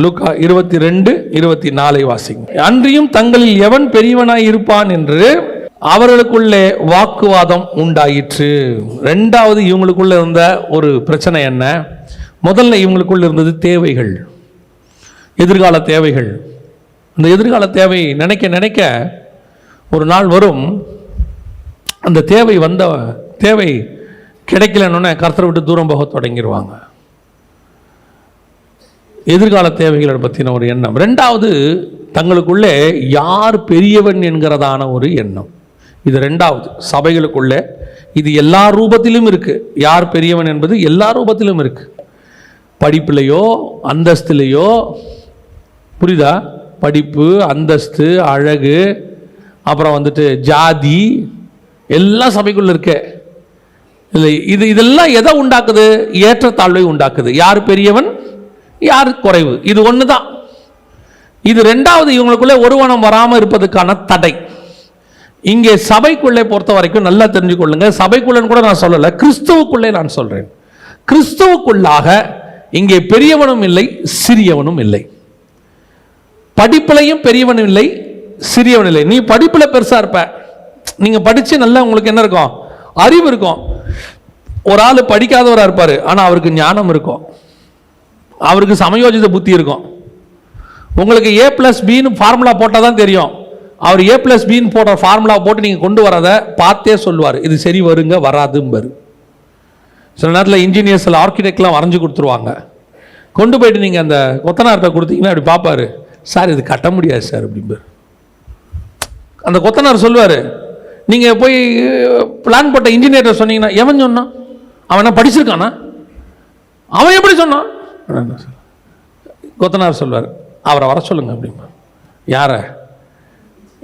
லூக்கா 22:24 வாசிங்க. அன்றியும் தங்களில் எவன் பெரியவனாய் இருப்பான் என்று அவர்களுக்குள்ளே வாக்குவாதம் உண்டாயிற்று. ரெண்டாவது இவங்களுக்குள்ள இருந்த ஒரு பிரச்சனை என்ன? முதல்ல இவங்களுக்குள்ள இருந்தது தேவைகள், எதிர்கால தேவைகள். அந்த எதிர்கால தேவை நினைக்க நினைக்க ஒரு நாள் வரும், அந்த தேவை கிடைக்கலன்னு கர்த்தரை விட்டு தூரம் போக தொடங்கிடுவாங்க. எதிர்கால தேவைகளை பற்றின ஒரு எண்ணம். ரெண்டாவது, தங்களுக்குள்ளே யார் பெரியவன் என்கிறதான ஒரு எண்ணம். இது ரெண்டாவது சபைகளுக்குள்ளே. இது எல்லா ரூபத்திலும் இருக்கு. யார் பெரியவன் என்பது எல்லா ரூபத்திலும் இருக்கு. படிப்புலையோ அந்தஸ்துலையோ, புரியுதா? படிப்பு, அந்தஸ்து, அழகு, அப்புறம் வந்துட்டு ஜாதி, எல்லாம் சபைக்குள்ள இருக்கு. இல்லை, இதெல்லாம் எதை உண்டாக்குது? ஏற்றத்தாழ்வை உண்டாக்குது. யார் பெரியவன், யார் குறைவு, இது ஒன்று தான். இது ரெண்டாவது இவங்களுக்குள்ளே ஒருவனம் வராமல் இருப்பதுக்கான தடை. இங்கே சபைக்குள்ளே பொறுத்த வரைக்கும் நல்லா தெரிஞ்சுக்கொள்ளுங்க. சபைக்குள்ளன்னு கூட நான் சொல்லலை, கிறிஸ்துவுக்குள்ளே நான் சொல்றேன். கிறிஸ்துவுக்குள்ளாக இங்கே பெரியவனும் இல்லை, சிறியவனும் இல்லை. படிப்பிலையும் பெரியவனும் இல்லை, சிறியவனும் இல்லை. நீ படிப்புல பெருசா இருப்ப, நீங்க படிச்சு நல்லா உங்களுக்கு என்ன இருக்கும்? அறிவு இருக்கும். ஒரு ஆள் படிக்காதவராக இருப்பாரு, ஆனா அவருக்கு ஞானம் இருக்கும், அவருக்கு சமயோஜித புத்தி இருக்கும். உங்களுக்கு A+B ஃபார்முலா போட்டால் தான் தெரியும். அவர் A+B போடுற ஃபார்முலா போட்டு நீங்கள் கொண்டு வரதை பார்த்தே சொல்லுவார், இது சரி வருங்க வராதும்பார். சில நேரத்தில் இன்ஜினியர்ஸ் ஆர்கிடெக்ட்லாம் வரைஞ்சி கொடுத்துருவாங்க. கொண்டு போயிட்டு நீங்கள் அந்த கொத்தனார்கிட்ட கொடுத்தீங்கன்னா அப்படி பார்ப்பாரு, சார் இது கட்ட முடியாது சார் அப்படிம்பார். அந்த கொத்தனார் சொல்லுவார், நீங்கள் போய் பிளான் போட்ட இன்ஜினியர்கிட்ட சொன்னீங்கன்னா, எவன் சொன்னான்? அவன் என்ன படிச்சிருக்கானா? அவன் எப்படி சொன்னான்? கொத்தனார் சொல்வார், அவரை வர சொல்லுங்க அப்படிமா. யார?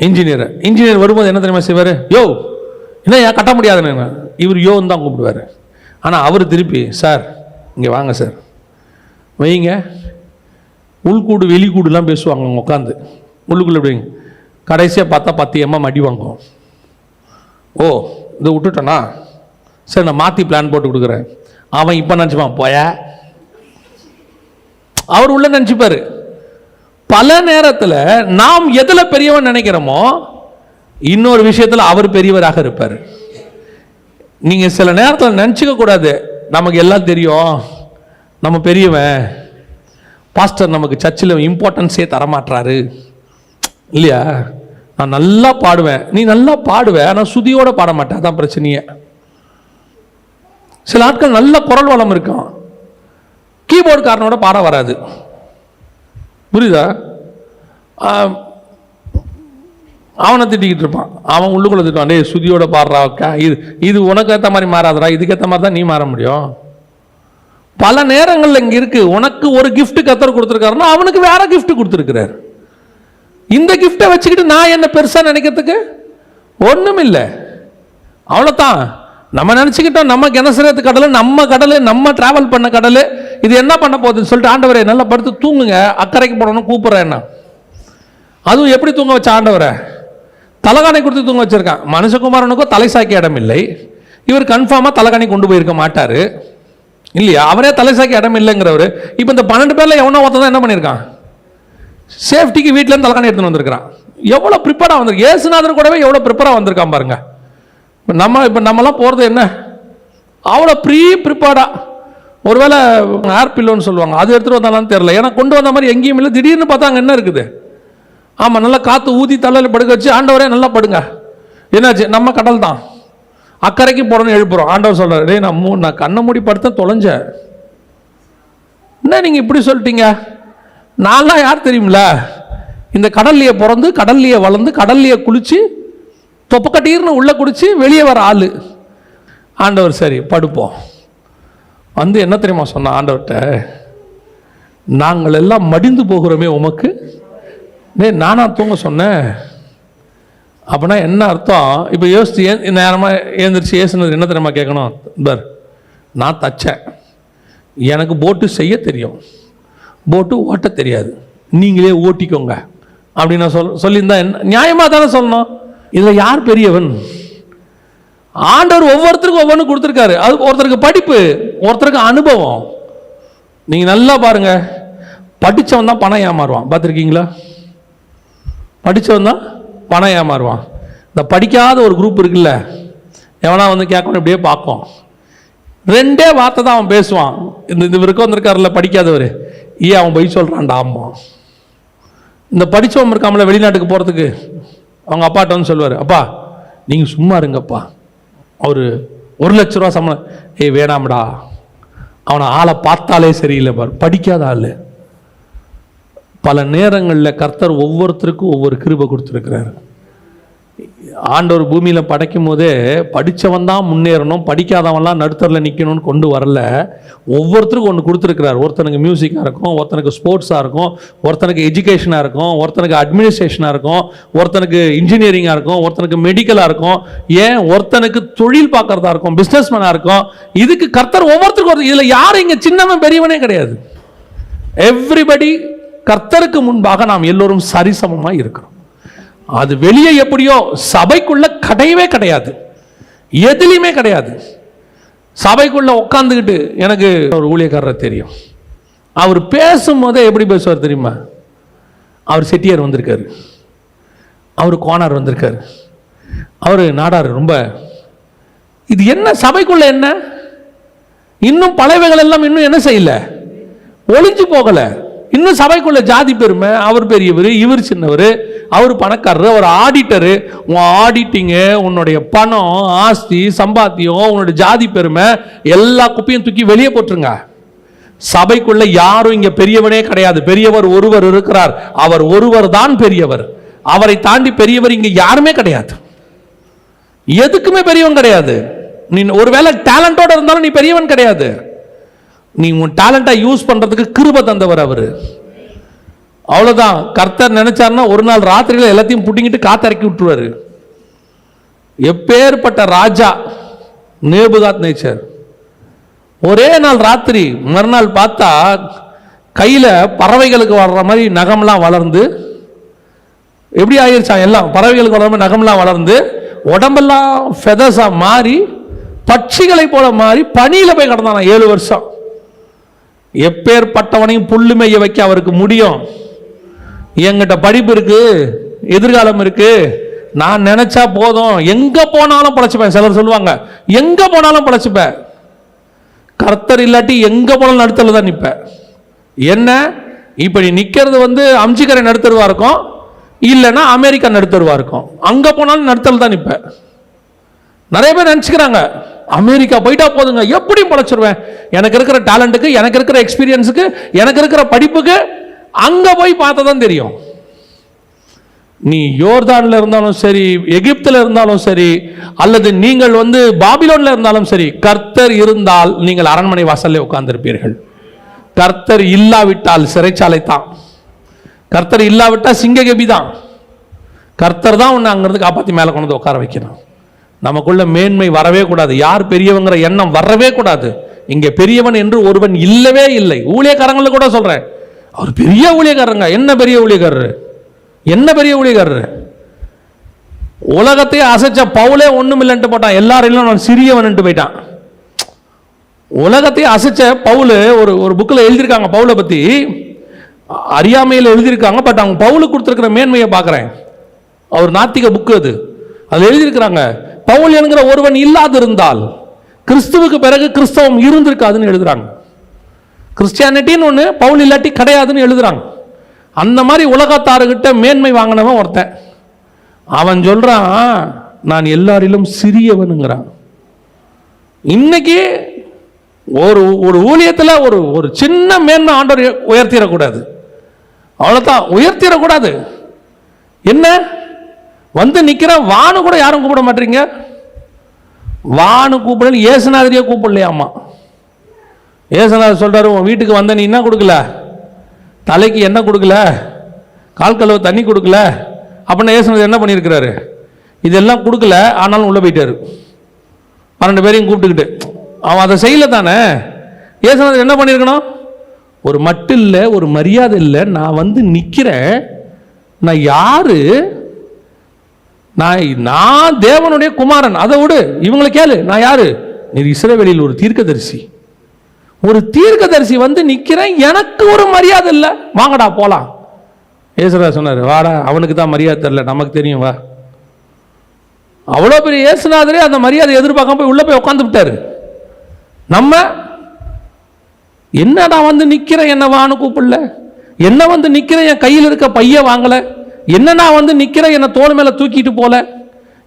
இன்ஜினியர். இன்ஜினியர் வரும்போது என்ன தெரியுமா செய்வார்? யோ என்ன ஏன் கட்ட முடியாதுன்னு இவர் யோன்னு தான் கூப்பிடுவார். ஆனால் அவர் திருப்பி, சார் இங்கே வாங்க சார் வைங்க. உள்கூடு வெளிக்கூடுலாம் பேசுவாங்க அவங்க உட்காந்து உள்ளுக்குள்ள. எப்படிங்க கடைசியாக பார்த்தா 10 mm அடி வாங்குவோம். ஓ இதை விட்டுட்டோன்னா சரி நான் மாற்றி பிளான் போட்டு கொடுக்குறேன். அவன் இப்போ நினச்சிப்பான் போய, அவர் உள்ள நினச்சிப்பாரு. பல நேரத்தில் நாம் எதில் பெரியவன் நினைக்கிறோமோ இன்னொரு விஷயத்தில் அவர் பெரியவராக இருப்பார். நீங்கள் சில நேரத்தில் நினச்சிக்க கூடாது, நமக்கு எல்லாம் தெரியும், நம்ம பெரியவன், பாஸ்டர் நமக்கு சர்ச்சில் இம்பார்ட்டன்ஸே தரமாட்டாரு இல்லையா? நான் நல்லா பாடுவேன், நீ நல்லா பாடுவேன், ஆனால் சுதியோட பாட மாட்டேன், அதான் பிரச்சனையே. சில ஆட்கள் நல்ல குரல் வளம் இருக்கும், கீபோர்டுக்காரனோட பாட வராது. புரியுதா? அவனை திட்டிக்கிட்டு இருப்பான், அவன் உள்ளுக்குள்ள திட்டுவான், டே சுதியோட பாடுறா, இது உனக்கு ஏற்ற மாதிரி மாறாதரா, இதுக்கு ஏற்ற மாதிரி தான் நீ மாற முடியும். பல நேரங்களில் இங்கே இருக்கு, உனக்கு ஒரு கிஃப்ட் கத்தர் கொடுத்துருக்காருன்னா அவனுக்கு வேற கிஃப்ட் கொடுத்துருக்கிறார். இந்த கிஃப்டை வச்சுக்கிட்டு நான் என்ன பெருசா நினைக்கிறதுக்கு ஒண்ணும் இல்லை. அவ்வளோதான். நம்ம நினச்சிக்கிட்டோம் நம்ம கெனசரேத்து கடல், நம்ம கடல், நம்ம டிராவல் பண்ண கடல், இது என்ன பண்ண போகுதுன்னு சொல்லிட்டு ஆண்டவரே நல்லா படுத்து தூங்குங்க, அக்கறைக்கு போடணும்னு கூப்பிட்றேன். என்ன அதுவும் எப்படி தூங்க வச்ச ஆண்டவரை? தலகாணி கொடுத்து தூங்க வச்சிருக்கான். மனுஷகுமாரனுக்கும் தலை சாய்க்க இடம் இல்லை. இவர் கன்ஃபார்மாக தலகாணி கொண்டு போயிருக்க மாட்டார் இல்லையா? அவரே தலை சாய்க்க இடம் இல்லைங்கிறவர். இப்போ இந்த 12 பேரில் எவனோ ஒருத்தன் தான் என்ன பண்ணியிருக்கான்? சேஃப்டிக்கு வீட்டிலேருந்து தலகாணி எடுத்துன்னு வந்திருக்கிறான். எவ்வளோ ப்ரிப்பேராக வந்திருக்கு. ஏசுநாதர் கூடவே எவ்வளோ ப்ரிப்பேராக வந்திருக்கான் பாருங்க. இப்போ நம்மலாம் போகிறது என்ன? அவ்வளோ ப்ரிப்பேர்டாக. ஒருவேளை ஏர் பில்லோன்னு சொல்லுவாங்க, அது எடுத்துகிட்டு வந்தாலும் தெரியல. ஏன்னா கொண்டு வந்த மாதிரி எங்கேயும் இல்லை. திடீர்னு பார்த்தா அங்கே என்ன இருக்குது? ஆமாம், நல்லா காற்று ஊதி தலையில் படுக்க வச்சு, ஆண்டவரே நல்லா படுங்க. என்னாச்சு? நம்ம கடல் தான், அக்கறைக்கு போடணும்னு எழுப்புறோம். ஆண்டவர் சொல்கிறார், டேய் நான் கண்ணை மூடி படுத்தேன் தொலைஞ்சேன். என்ன நீங்கள் இப்படி சொல்லிட்டீங்க? நான்லாம் யார் தெரியுமில்ல? இந்த கடல்லையே பிறந்து, கடல்லையே வளர்ந்து, கடல்லையே குளிச்சு, தொப்பக்கட்டீர்னு உள்ளே குடிச்சு வெளியே வர ஆள். ஆண்டவர் சரி படுப்போம். வந்து என்ன தெரியுமா சொன்ன ஆண்டவர்கிட்ட? நாங்கள் எல்லாம் மடிந்து போகிறோமே உமக்கு நானா தூங்க சொன்னேன். அப்படின்னா என்ன அர்த்தம்? இப்போ யோசிச்சு நேரமாக எழுந்திரிச்சு ஏசுனது என்ன தெரியுமா கேட்கணும்? பர் நான் தச்சேன், எனக்கு போட்டு செய்ய தெரியும், போட்டு ஓட்ட தெரியாது, நீங்களே ஓட்டிக்கோங்க அப்படின்னு நான் சொல்லியிருந்தா என்ன? நியாயமாக தானே சொல்லணும். இதில் யார் பெரியவன்? ஆண்டவர் ஒவ்வொருத்தருக்கும் ஒவ்வொன்று கொடுத்துருக்காரு. அது ஒருத்தருக்கு படிப்பு, ஒருத்தருக்கு அனுபவம். நீங்கள் நல்லா பாருங்க, படித்தவன் தான் பணம் ஏமாறுவான். பார்த்துருக்கீங்களா? படித்தவன் தான் பணம் ஏமாறுவான். இந்த படிக்காத ஒரு குரூப் இருக்குல்ல, எவனா வந்து கேட்கணும் இப்படியே பார்க்கும். 2 வார்த்தை தான் அவன் பேசுவான். இந்த இவருக்கு வந்திருக்காருல படிக்காதவர், அவன் போய் சொல்கிறான்டா அம்மா. இந்த படித்தவன் இருக்காமல வெளிநாட்டுக்கு போகிறதுக்கு அவங்க அப்பாட்ட வந்து சொல்லுவார், அப்பா நீங்கள் சும்மா இருங்கப்பா, அவர் 1 லட்ச ரூபா சம்பளம். வேணாம்டா, அவனை ஆளை பார்த்தாலே சரியில்லை பார், படிக்காத ஆள். பல நேரங்களில் கர்த்தர் ஒவ்வொருத்தருக்கும் ஒவ்வொரு கிருபை கொடுத்துருக்கிறார். ஆண்டவர் பூமியில் படைக்கும் போதே படித்தவன் தான் முன்னேறணும், படிக்காதவன்லாம் நடுத்தரில் நிற்கணும்னு கொண்டு வரல. ஒவ்வொருத்தருக்கும் ஒன்று கொடுத்துருக்கிறார். ஒருத்தனுக்கு மியூசிக்காக இருக்கும், ஒருத்தனுக்கு ஸ்போர்ட்ஸாக இருக்கும், ஒருத்தனுக்கு எஜுகேஷனாக இருக்கும், ஒருத்தனுக்கு அட்மினிஸ்ட்ரேஷனாக இருக்கும், ஒருத்தனுக்கு இன்ஜினியரிங்காக இருக்கும், ஒருத்தனுக்கு மெடிக்கலாக இருக்கும், ஏன் ஒருத்தனுக்கு தொழில் பார்க்கறதா இருக்கும், பிஸ்னஸ்மேனாக இருக்கும். இதுக்கு கர்த்தர் ஒவ்வொருத்தருக்கும் இதில் யாரும் இங்கே சின்னவன் பெரியவனே கிடையாது. எவ்ரிபடி கர்த்தருக்கு முன்பாக நாம் எல்லோரும் சரிசமமாக இருக்கிறோம். அது வெளியே எப்படியோ, சபைக்குள்ள கிடையவே கிடையாது, எதுலையுமே கிடையாது. சபைக்குள்ள உட்காந்துக்கிட்டு எனக்கு ஒரு ஊழியக்காரர் தெரியும், அவர் பேசும்போதே எப்படி பேசுவார் தெரியுமா? அவர் செட்டியார் வந்திருக்காரு, அவர் கோனார் வந்திருக்காரு, அவர் நாடார். ரொம்ப இது என்ன சபைக்குள்ள என்ன இன்னும் பழையவைகள் எல்லாம் இன்னும் என்ன செய்யல, ஒளிஞ்சு போகல. இன்னும் சபைக்குள்ள ஜாதி பெருமை, அவர் பெரியவர், இவர் சின்னவர், அவர் பணக்காரர், அவர் ஆடிட்டரு. உன் ஆடிட்டிங்கு, உன்னுடைய பணம், ஆஸ்தி, சம்பாத்தியம், உன்னுடைய ஜாதி பெருமை எல்லா குப்பையும் தூக்கி வெளியே போட்டுருங்க. சபைக்குள்ள யாரும் இங்க பெரியவனே கிடையாது. பெரியவர் ஒருவர் இருக்கிறார், அவர் ஒருவர் தான் பெரியவர். அவரை தாண்டி பெரியவர் இங்க யாருமே கிடையாது. எதுக்குமே பெரியவன் கிடையாது. நீ ஒருவேளை டேலண்டோட இருந்தாலும் நீ பெரியவன் கிடையாது. நீ உன் டேலண்டை யூஸ் பண்றதுக்கு கிருபை தந்தவர் அவரு. அவ்வளவுதான். கர்த்தர் நினைச்சாருன்னா ஒரு நாள் ராத்திரியில எல்லாத்தையும் புட்டிங்கிட்டு காத்திறக்கி விட்டுருவாரு. எப்பேற்பட்ட ராஜா நேபுகாத் நேச்சர், ஒரே நாள் ராத்திரி மறுநாள் பார்த்தா கையில பறவைகளுக்கு வர்ற மாதிரி நகம்லாம் வளர்ந்து, எப்படி ஆயிருச்சா, எல்லாம் பறவைகளுக்கு வளர்ற மாதிரி நகம்லாம் வளர்ந்து, உடம்பெல்லாம் ஃபெதர்ஸா மாறி பட்சிகளை போல மாறி பனியில போய் கிடந்தானா 7 வருஷம். எப்பேற்பட்டவனையும் புல்லு மேய வைக்க அவருக்கு முடியும். என்கிட்ட படிப்பு இருக்கு, எதிர்காலம் இருக்கு, நான் நினைச்சா போதும், எங்க போனாலும் படைச்சுப்பேன். சிலர் சொல்லுவாங்க எங்க போனாலும் படைச்சுப்பேன். கர்த்தர் இல்லாட்டி எங்க போனாலும் நடுத்தல தான் நிற்பேன். என்ன இப்படி நிக்கிறது வந்து அம்ஜிக்கரை நடுத்தருவா இருக்கும், இல்லைன்னா அமெரிக்கா நடுத்தருவா இருக்கும். அங்க போனாலும் நடுத்தல் தான் நிற்பேன். நிறைய பேர் நினைச்சுக்கிறாங்க அமெரிக்கா போயிட்டா போதுங்க எப்படியும் படைச்சிருவேன். எனக்கு இருக்கிற டேலண்ட்டுக்கு, எனக்கு இருக்கிற எக்ஸ்பீரியன்ஸுக்கு, எனக்கு இருக்கிற படிப்புக்கு அங்க போய் பார்த்தா தான் தெரியும். நீ யோர்தான்ல இருந்தாலும் சரி, எகிப்துல இருந்தாலும் சரி, அல்லது நீங்கள் வந்து பாபிலோன்ல இருந்தாலும் சரி, கர்த்தர் இருந்தால் நீங்கள் அரண்மனை வாசல்ல உட்கார்ந்திருப்பீர்கள். கர்த்தர் இல்லாவிட்டால் சிறைச்சாலை தான். கர்த்தர் இல்லாவிட்டால் சிங்ககபி தான். கர்த்தர் தான் உன்னை அங்கிருந்து காப்பாற்றி மேலே கொண்டு வந்து உட்கார வைக்கணும். நமக்குள்ள மேன்மை வரவே கூடாது, யார் பெரியவங்கிற எண்ணம் வரவே கூடாது. இங்கே பெரியவன் என்று ஒருவன் இல்லவே இல்லை. ஊழியக்காரங்களை கூட சொல்றேன், அவர் பெரிய ஊழியக்காரங்க. என்ன பெரிய ஊழியக்காரரு, என்ன பெரிய ஊழியக்காரரு? உலகத்தையே அசைச்ச பவுலே ஒண்ணும் இல்லைன்ட்டு போட்டான், எல்லாரும் நான் சிறியவன் போயிட்டான். உலகத்தையே அசைச்ச பவுல் ஒரு புக்கில் எழுதியிருக்காங்க, பவுலை பத்தி அறியாமையில் எழுதியிருக்காங்க. பட் அவங்க பவுலுக்கு கொடுத்துருக்கிற மேன்மையை பார்க்குறேன். அவர் நாத்திக புக்கு அது, அதில் எழுதியிருக்கிறாங்க, பவுல் என்கிற ஒருவன் இல்லாதிருந்தால் கிறிஸ்துவுக்கு பிறகு கிறிஸ்தவம் இருந்திருக்காதுன்னு எழுதுறாங்க. கிறிஸ்டியானிட்டின்னு ஒன்று பவுல் இல்லாட்டி கிடையாதுன்னு எழுதுறாங்க. அந்த மாதிரி உலகத்தாருகிட்ட மேன்மை வாங்கினவன் ஒருத்தன். அவன் சொல்றான், நான் எல்லாரிலும் சிறியவனுங்கிறான். இன்னைக்கு ஒரு ஊழியத்தில் ஒரு சின்ன மேன்மை ஆண்டவர் உயர்த்திடக்கூடாது, அவ்வளோதான், உயர்த்திடக்கூடாது. என்ன வந்து நிற்கிற வானு கூட யாரும் கூப்பிட மாட்டீங்க. வானு கூப்பிடல, ஏசுநாதரியே கூப்பிடலையாமா. ஏசுநாதர் சொல்றாரு, உன் வீட்டுக்கு வந்த நீ என்ன கொடுக்கல, தலைக்கு என்ன கொடுக்கல, கால் கழுவ தண்ணி கொடுக்கல அப்படின்னா ஏசுநாதர் என்ன பண்ணியிருக்கிறாரு, இதெல்லாம் கொடுக்கல, ஆனாலும் உள்ள போயிட்டாரு 12 பேரையும் கூப்பிட்டுக்கிட்டு. அவன் அதை செய்யல தானே. ஏசுநாதர் என்ன பண்ணியிருக்கணும், ஒரு மட்டு இல்லை, ஒரு மரியாதை இல்லை, நான் வந்து நிற்கிறேன், நான் யாரு, நான் தேவனுடைய குமாரன், அதை விடு, இவங்களை கேளு, நான் யாரு, நீ இஸ்ரவேலில் ஒரு தீர்க்கதரிசி, ஒரு தீர்க்கதரிசி வந்து நிக்கிறேன், எனக்கு ஒரு மரியாதை இல்லை, வாங்கடா போலாம். ஏசுரா சொன்னார், வாடா, அவனுக்கு தான் மரியாதை தெரியல, நமக்கு தெரியும் வா. அவ்வளோ பெரிய ஏசுநாதரே அந்த மரியாதை எதிர்பார்க்காம போய் உள்ள போய் உட்காந்து விட்டாரு. நம்ம என்னடா வந்து நிக்கிறேன், என்ன வான்னு கூப்பிடல, என்ன வந்து நிக்கிறேன், என் கையில் இருக்க பைய வாங்கல, என்னன்னா வந்து நிக்கிறேன், என்ன தோல் மேல தூக்கிட்டு போல,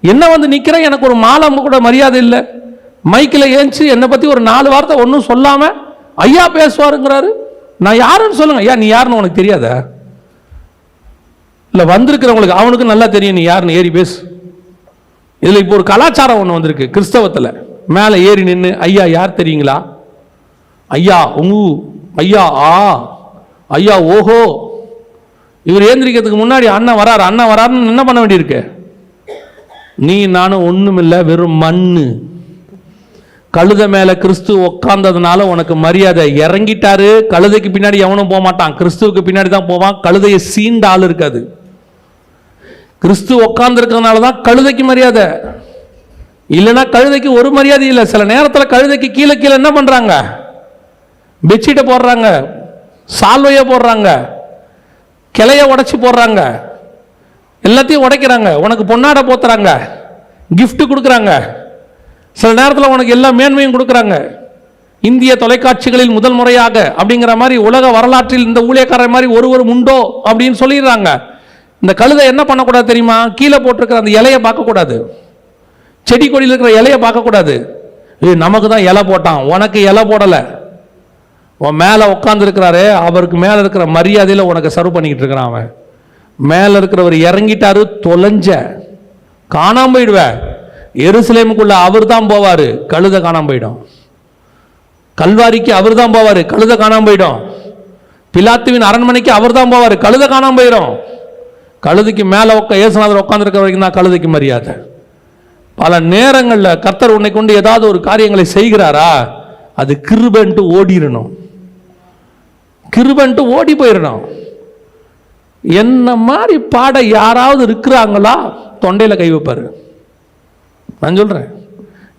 என்ன வந்து நிக்கிறேன், எனக்கு ஒரு மாலை கூட மரியாதை இல்லை, மைக்கில் ஏஞ்சி என்னை பத்தி ஒரு 4 வார்த்தை ஒன்றும் சொல்லாம ஐயா பேசுவாருங்கிறாரு. நான் யாருன்னு சொல்லுங்க. ஐயா நீ யாருன்னு உனக்கு தெரியாத? இல்ல வந்திருக்கிறவங்களுக்கு அவனுக்கு நல்லா தெரியும் நீ யாருன்னு, ஏறி பேசு. இதுல இப்போ ஒரு கலாச்சாரம் ஒன்று வந்திருக்கு கிறிஸ்தவத்தில். மேலே ஏறி நின்று ஐயா யார் தெரியுங்களா, ஐயா ஐயா ஐயா ஓஹோ. இவர் ஏந்திரிக்கிறதுக்கு முன்னாடி அண்ணன் வராருன்னு என்ன பண்ண வேண்டியிருக்கு? நீ நானும் ஒண்ணும் இல்லை, வெறும் மண்ணு. கழுதை மேல கிறிஸ்து உட்கார்ந்ததுனால உனக்கு மரியாதை. இறங்கிட்டாரு, கழுதைக்கு பின்னாடி எவனும் போக மாட்டான், கிறிஸ்துவுக்கு பின்னாடி தான் போவான். கழுதையை சீண்ட ஆள் இருக்காது. கிறிஸ்து உட்கார்ந்து இருக்கிறதுனால தான் கழுதைக்கு மரியாதை, இல்லைன்னா கழுதைக்கு ஒரு மரியாதை இல்லை. சில நேரத்தில் கழுதைக்கு கீழே என்ன பண்றாங்க, பெட்ஷீட்டை போடுறாங்க, சால்வையை போடுறாங்க, கிளைய உடைச்சு போடுறாங்க, எல்லாத்தையும் உடைக்கிறாங்க, உனக்கு பொன்னாடை போத்துறாங்க, கிஃப்ட் கொடுக்குறாங்க, சில நேரத்தில் உனக்கு எல்லா மேன்மையும் கொடுக்குறாங்க. இந்திய தொலைக்காட்சிகளில் முதல் முறையாக அப்படிங்கிற மாதிரி உலக வரலாற்றில் இந்த ஊழியக்காரர் மாதிரி ஒருவரும் உண்டோ அப்படின்னு சொல்லிடுறாங்க. இந்த கழுதை என்ன பண்ணக்கூடாது தெரியுமா? கீழே போட்டிருக்கிற அந்த இலையை பார்க்கக்கூடாது, செடி கொடியில் இருக்கிற இலையை பார்க்கக்கூடாது. நமக்கு தான் இலை போட்டான், உனக்கு இலை போடலை. உன் மேலே உட்கார்ந்து இருக்கிறாரு, அவருக்கு மேலே இருக்கிற மரியாதையில் உனக்கு சர்வ் பண்ணிக்கிட்டு இருக்கிறான். அவன் மேலே இருக்கிறவர் இறங்கிட்டாரு, தொலைஞ்ச காணாம போயிடுவ. எருசலேமுக்குள்ள அவர் தான் போவாரு, கழுதை காணாம போயிடும். கல்வாரிக்கு அவர் தான் போவாரு, கழுதை காணாம போயிடும். பிலாத்துவின் அரண்மனைக்கு அவர் தான் போவாரு, கழுதை காணாம போயிடும். கழுதைக்கு மேலே இயேசுநாதர் உட்கார்ந்து இருக்கிற வரைக்கும் தான் கழுதைக்கு மரியாதை. பல நேரங்களில் கர்த்தர் உன்னை கொண்டு ஏதாவது ஒரு காரியங்களை செய்கிறாரா, அது கிருபைன்ட்டு ஓடிடணும், கிருபைன்ட்டு ஓடி போயிடணும். என்ன மாதிரி பாட யாராவது இருக்கிறாங்களா, தொண்டையில கை வைப்பாரு. நான் சொல்றேன்,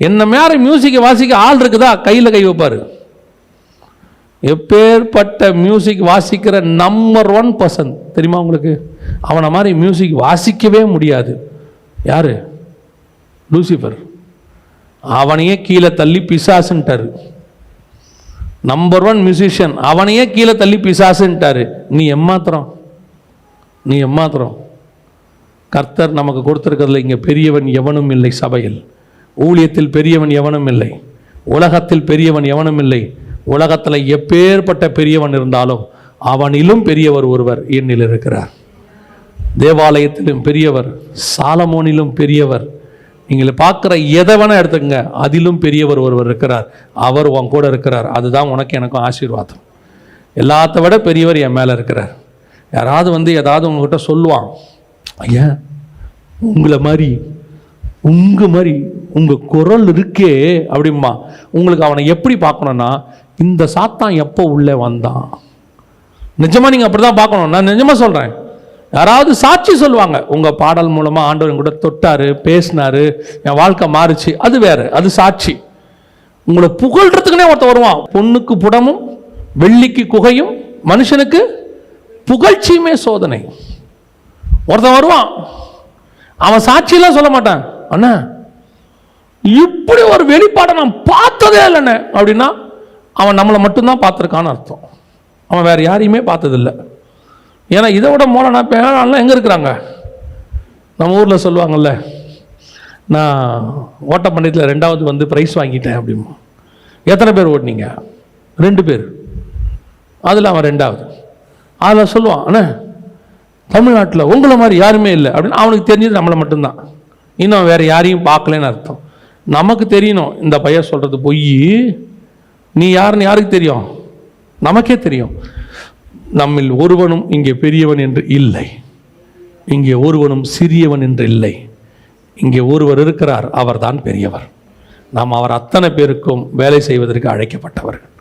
என்ன மாதிரி மியூசிக்கை வாசிக்க ஆள் இருக்குதா, கையில் கை வைப்பாரு. எப்பேற்பட்ட மியூசிக் வாசிக்கிற நம்பர் 1 பர்சன் தெரியுமா உங்களுக்கு? அவனை மாதிரி மியூசிக் வாசிக்கவே முடியாது. யாரு? லூசிபர். அவனையே கீழே தள்ளி பிசாசுன்ட்டாரு. நம்பர் 1 மியூசிஷியன், அவனையே கீழே தள்ளி பிசாசுன்ட்டாரு. நீ எம்மாத்திரம்? கர்த்தர் நமக்கு கொடுத்திருக்கிறதுல இங்கே பெரியவன் எவனும் இல்லை. சபையில் ஊழியத்தில் பெரியவன் எவனும் இல்லை, உலகத்தில் பெரியவன் எவனும் இல்லை. உலகத்தில் எப்பேற்பட்ட பெரியவன் இருந்தாலும் அவனிலும் பெரியவர் ஒருவர் என்னில் இருக்கிறார். தேவாலயத்திலும் பெரியவர், சாலமோனிலும் பெரியவர். நீங்கள் பார்க்குற எதை வேணா எடுத்துக்கங்க, அதிலும் பெரியவர் ஒருவர் இருக்கிறார். அவர் உன் கூட இருக்கிறார். அதுதான் உனக்கு எனக்கும் ஆசீர்வாதம். எல்லாத்த விட பெரியவர் என் மேலே இருக்கிறார். யாராவது வந்து ஏதாவது உங்ககிட்ட சொல்லுவான், ஐயா உங்களை மாதிரி உங்கள் குரல் இருக்கே அப்படிம்பா. உங்களுக்கு அவனை எப்படி பார்க்கணுன்னா, இந்த சாத்தான் எப்போ உள்ளே வந்தான். நிஜமாக நீங்கள் அப்படி தான் பார்க்கணும். நான் நிஜமாக சொல்கிறேன். யாராவது சாட்சி சொல்லுவாங்க, உங்கள் பாடல் மூலமாக ஆண்டவர் கூட தொட்டாரு, பேசினாரு, என் வாழ்க்கை மாறுச்சு, அது வேறு, அது சாட்சி. உங்களை புகழ்றதுக்குன்னே ஒருத்தர் வருவான். பொண்ணுக்கு புடமும் வெள்ளிக்கு குகையும் மனுஷனுக்கு புகழ்ச்சியுமே சோதனை. ஒருத்தன் வருவான், அவன் சாட்சியெல்லாம் சொல்ல மாட்டான். அண்ணா இப்படி ஒரு வெளிப்பாடை நான் பார்த்ததே இல்லைண்ணே அப்படின்னா, அவன் நம்மளை மட்டும்தான் பார்த்துருக்கான்னு அர்த்தம். அவன் வேற யாரையுமே பார்த்ததில்லை. ஏன்னா இதை விட மூலனா பேரெல்லாம் எங்கே இருக்கிறாங்க? நம்ம ஊரில் சொல்லுவாங்கல்ல, நான் ஓட்டப்பந்தயத்தில் 2வது வந்து ப்ரைஸ் வாங்கிட்டேன் அப்படிமா. எத்தனை பேர் ஓட்டினீங்க? 2 பேர். அதில் அவன் 2வது. அதில் சொல்லுவான், அண்ணா தமிழ்நாட்டில் உங்களை மாதிரி யாருமே இல்லை அப்படின்னு. அவனுக்கு தெரிஞ்சது நம்மளை மட்டும்தான், இன்னும் வேறு யாரையும் பார்க்கலன்னு அர்த்தம். நமக்கு தெரியணும், இந்த பையன் சொல்கிறது பொய், நீ யாருன்னு யாருக்கு தெரியும்? நமக்கே தெரியும். நம்மில் ஒருவனும் இங்கே பெரியவன் என்று இல்லை, இங்கே ஒருவனும் சிறியவன் என்று இல்லை. இங்கே ஒருவர் இருக்கிறார், அவர்தான் பெரியவர். நாம் அவர் அத்தனை பேருக்கும் வேலை செய்வதற்கு அழைக்கப்பட்டவர்கள்.